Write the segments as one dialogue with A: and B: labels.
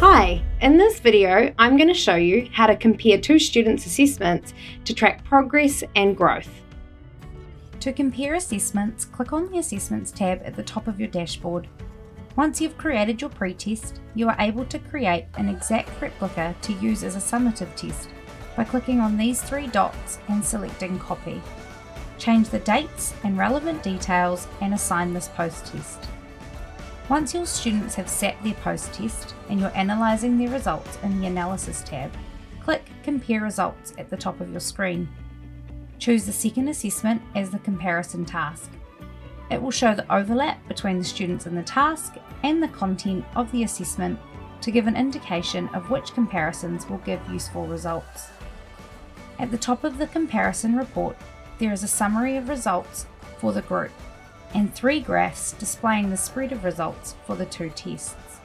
A: Hi, in this video, I'm going to show you how to compare two students' assessments to track progress and growth.
B: To compare assessments, click on the Assessments tab at the top of your dashboard. Once you've created your pre-test, you are able to create an exact replica to use as a summative test by clicking on these three dots and selecting Copy. Change the dates and relevant details and assign this post-test. Once your students have sat their post-test and you're analysing their results in the Analysis tab, click Compare Results at the top of your screen. Choose the second assessment as the comparison task. It will show the overlap between the students in the task and the content of the assessment to give an indication of which comparisons will give useful results. At the top of the comparison report, there is a summary of results for the group and three graphs displaying the spread of results for the two tests.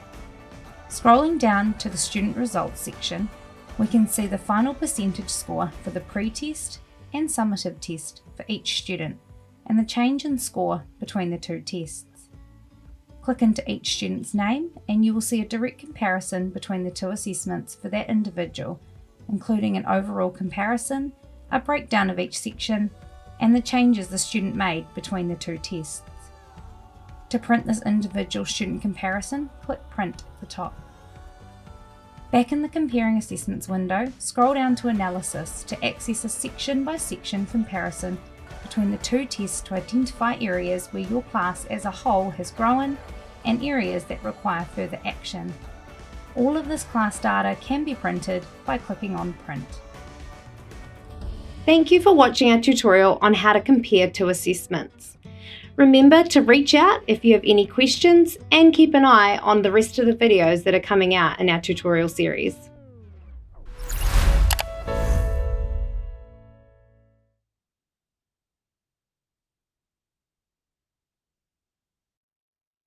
B: Scrolling down to the student results section, we can see the final percentage score for the pre-test and summative test for each student and the change in score between the two tests. Click into each student's name and you will see a direct comparison between the two assessments for that individual, including an overall comparison, a breakdown of each section, and the changes the student made between the two tests. To print this individual student comparison, click Print at the top. Back in the Comparing Assessments window, scroll down to Analysis to access a section-by-section comparison between the two tests to identify areas where your class as a whole has grown and areas that require further action. All of this class data can be printed by clicking on Print.
A: Thank you for watching our tutorial on how to compare two assessments. Remember to reach out if you have any questions and keep an eye on the rest of the videos that are coming out in our tutorial series.